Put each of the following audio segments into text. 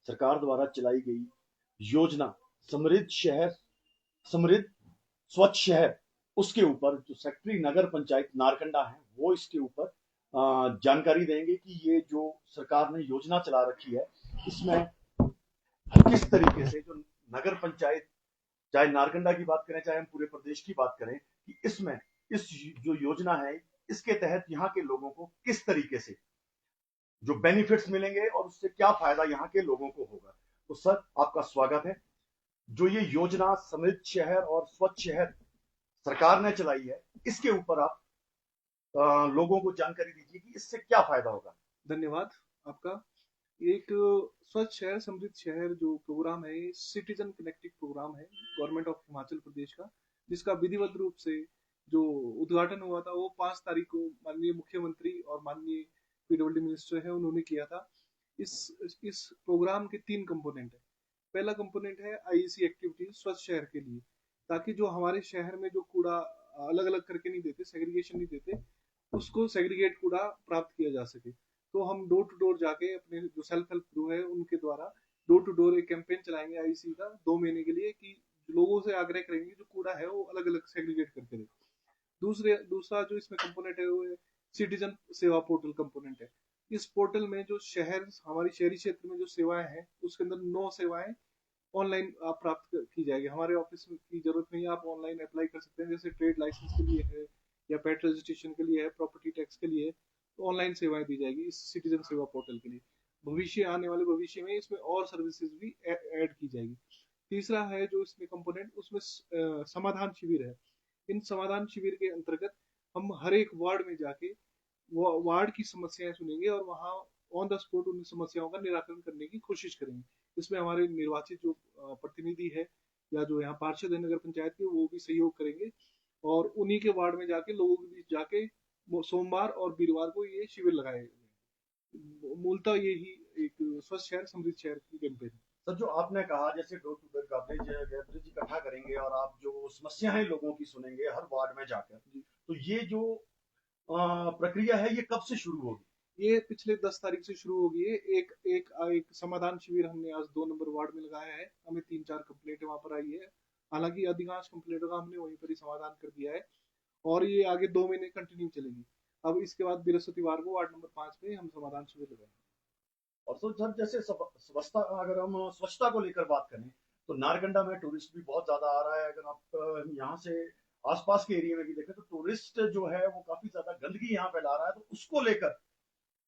सरकार द्वारा चलाई गई योजना समृद्ध शहर, समृद्ध स्वच्छ शहर, उसके ऊपर जो सेक्रेटरी नगर पंचायत नारकंडा है वो इसके ऊपर जानकारी देंगे कि ये जो सरकार ने योजना चला रखी है इसमें किस तरीके से जो नगर पंचायत, चाहे नारकंडा की बात करें चाहे हम पूरे प्रदेश की बात करें, कि इसमें इस जो योजना है इसके तहत यहाँ के लोगों को किस तरीके से जो बेनिफिट्स मिलेंगे और उससे क्या फायदा यहाँ के लोगों को होगा। तो सर आपका स्वागत है। जो ये योजना समृद्ध शहर और स्वच्छ शहर सरकार ने चलाई है इसके ऊपर आप लोगों को जानकारी दीजिए कि इससे क्या फायदा होगा। धन्यवाद आपका। एक स्वच्छ शहर समृद्ध शहर जो प्रोग्राम है ये सिटीजन कनेक्टेड प्रोग्राम है गवर्नमेंट ऑफ हिमाचल प्रदेश का, जिसका विधिवत रूप से जो उद्घाटन हुआ था वो 5 तारीख को माननीय मुख्यमंत्री और माननीय पीडब्ल्यूडी मिनिस्टर है उन्होंने किया था। इस प्रोग्राम के 3 कंपोनेंट है। पहला कंपोनेंट है आईईसी एक्टिविटीज स्वच्छ शहर के लिए, ताकि जो हमारे शहर में जो कूड़ा अलग अलग करके नहीं देते, सेग्रीगेशन नहीं देते, उसको सेग्रीगेट कूड़ा प्राप्त किया जा सके। तो हम डोर टू डोर जाके अपने जो सेल्फ हेल्प ग्रुप है उनके द्वारा डोर टू डोर एक कैंपेन चलाएंगे आईसी का 2 महीने के लिए, कि लोगों से आग्रह करेंगे जो कूड़ा है वो अलग अलग सेग्रीगेट करके दे। दूसरा जो इसमें कंपोनेंट है वो सिटीजन सेवा पोर्टल कंपोनेंट है। इस पोर्टल में जो हमारी शहरी क्षेत्र में जो सेवाएं हैं उसके अंदर 9 सेवाएं ऑनलाइन आप प्राप्त की जाएगी। हमारे ऑफिस की जरूरत नहीं है, आप ऑनलाइन अप्लाई कर सकते हैं। जैसे ट्रेड लाइसेंस के लिए है या पेट रजिस्ट्रेशन के लिए है, प्रॉपर्टी टैक्स के लिए, तो ऑनलाइन सेवाएं दी जाएगी इस सिटीजन सेवा पोर्टल के लिए। आने वाले भविष्य में इसमें और सर्विसेज भी ऐड की जाएगी। तीसरा है जो इसमें कंपोनेंट, उसमें समाधान शिविर है। इन समाधान शिविर के अंतर्गत हम हर एक वार्ड में जाके वार्ड की समस्याएं सुनेंगे और वहाँ ऑन द स्पॉट उन समस्याओं का निराकरण करने की कोशिश करेंगे। इसमें हमारे निर्वाचित जो प्रतिनिधि है या जो यहाँ पार्षद है नगर पंचायत के, वो भी सहयोग करेंगे और उन्हीं के वार्ड में जाके लोगों के बीच जाके सोमवार और वीरवार को ये शिविर लगाए गए। मूलतः यही एक स्वच्छ शहर समृद्ध शहर की कैंपेन है। सर जो आपने कहा जैसे डोर टू डोर कवरेज इकट्ठा करेंगे और आप जो समस्याएं लोगों की सुनेंगे हर वार्ड में जाकर, तो ये जो प्रक्रिया है ये कब से शुरू होगी? ये पिछले 10 तारीख से शुरू होगी है। एक समाधान शिविर हमने आज 2 नंबर वार्ड में लगाया है। हमें 3-4 कंप्लेंट वहां पर आई है, हालांकि अधिकांश कंप्लेंटों का हमने वहीं पर ही समाधान कर दिया है और ये आगे 2 महीने कंटिन्यू चलेगी। अब इसके बाद बृहस्पतिवार को वार्ड नंबर 5 में हम समाधान शिविर लगाएंगे। और तो सर जैसे स्वच्छता, अगर हम स्वच्छता को लेकर बात करें तो नारकंडा में टूरिस्ट भी बहुत ज्यादा आ रहा है। अगर आप यहाँ से आसपास के एरिया में भी देखें तो टूरिस्ट जो है वो काफी ज्यादा गंदगी यहाँ फैला रहा है। तो उसको लेकर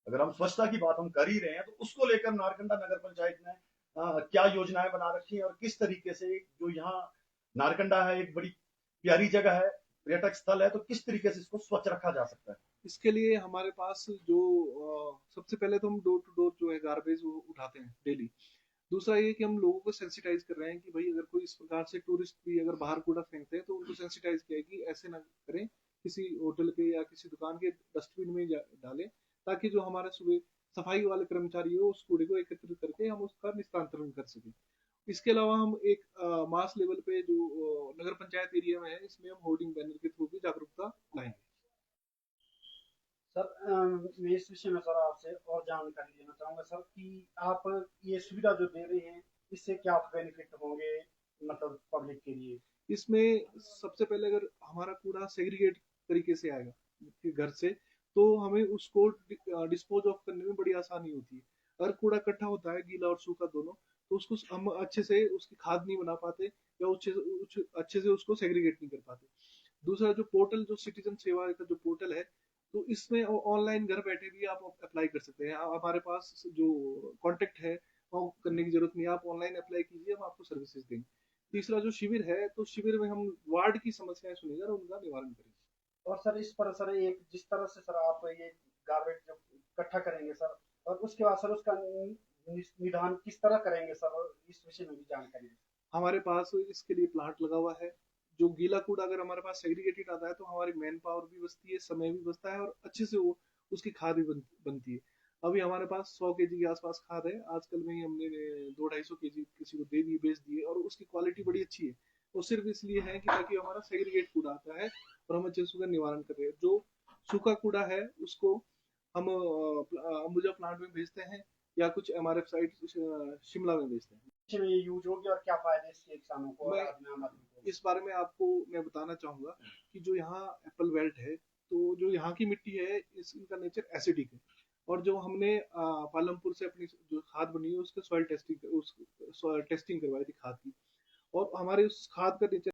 अगर हम स्वच्छता की बात हम कर ही रहे हैं तो उसको लेकर नारकंडा नगर पंचायत ने क्या योजनाएं बना रखी है और किस तरीके से, जो यहाँ नारकंडा है एक बड़ी प्यारी जगह है, पर्यटक स्थल है, तो किस तरीके से इसको स्वच्छ रखा जा सकता है? इसके लिए हमारे पास जो सबसे पहले तो हम डोर टू डोर जो है गार्बेज उठाते हैं डेली। दूसरा ये कि हम लोगों को सेंसिटाइज कर रहे हैं कि भाई अगर कोई इस प्रकार से टूरिस्ट भी अगर बाहर कूड़ा फेंकते हैं तो उनको सेंसिटाइज किया है कि ऐसे ना करें, किसी होटल के या किसी दुकान के डस्टबिन में डालें, ताकि जो हमारे सुबह सफाई वाले कर्मचारी हो उस कूड़े को एकत्रित करके हम उसका निस्तांतरण कर सकें। इसके अलावा हम एक मास लेवल पे जो नगर पंचायत एरिया में है इसमें हम होर्डिंग बैनर के थ्रू भी जागरूकता लाएंगे। सर मैं इस विषय में सर आपसे और जानकारी लेना चाहूँगा सर कि आप ये सुविधा जो दे रहे हैं इससे क्या बेनिफिट होंगे मतलब पब्लिक के लिए? इसमें सबसे पहले अगर हमारा कूड़ा सेग्रीगेट तरीके से आएगा घर से तो हमें उसको डिस्पोज ऑफ करने में बड़ी आसानी होती है। अगर कूड़ा इकट्ठा होता है गीला और सूखा दोनों, तो उसको हम अच्छे से उसकी खाद नहीं बना पाते या अच्छे से उसको सेग्रीगेट नहीं कर पाते। दूसरा जो पोर्टल, जो सिटीजन सेवा का जो पोर्टल है, तो इसमें ऑनलाइन घर बैठे भी आप अप्लाई कर सकते हैं। हमारे पास जो कॉन्टेक्ट है वो करने की जरूरत नहीं है, आप ऑनलाइन अप्लाई कीजिए, हम आपको सर्विसेज देंगे। तीसरा जो शिविर है, तो शिविर में हम वार्ड की समस्याएं सुनेंगे और उनका निवारण करेंगे। और सर इस पर सर एक जिस तरह से सर आप ये गार्बेज जब इकट्ठा करेंगे सर और उसके बाद सर उसका निदान किस तरह करेंगे सर, इस विषय में भी जानकारी। हमारे पास इसके लिए प्लांट लगा हुआ है। जो गीला कूड़ा अगर हमारे पास सेग्रीगेटेड आता है तो हमारी मैन पावर भी बचती है, समय भी बचता है और अच्छे से वो उसकी खाद भी बनती है। अभी हमारे पास 100 केजी के आसपास खाद है। आजकल में ही हमने 200-250 केजी किसी को दे दी, बेच दिए और उसकी क्वालिटी बड़ी अच्छी है। वो सिर्फ इसलिए है कि ताकि हमारा सेग्रीगेट कूड़ा आता है और हम अच्छे से उसका निवारण कर रहे हैं। जो सूखा कूड़ा है उसको हम अंबुजा प्लांट में भेजते हैं या कुछ MRF साइट शिमला में भेजते हैं। भविष्य में ये यूज होगी और क्या फायदे इसके किसानों को और मैं आम आदमी को? इस बारे में आपको मैं बताना चाहूंगा कि जो यहाँ एप्पल बेल्ट है, तो जो यहाँ की मिट्टी है इनका नेचर एसिडिक है, और जो हमने पालमपुर से अपनी जो खाद बनी है उसके सॉइल टेस्टिंग करवाई थी खाद की, और हमारे उस खाद का नेचर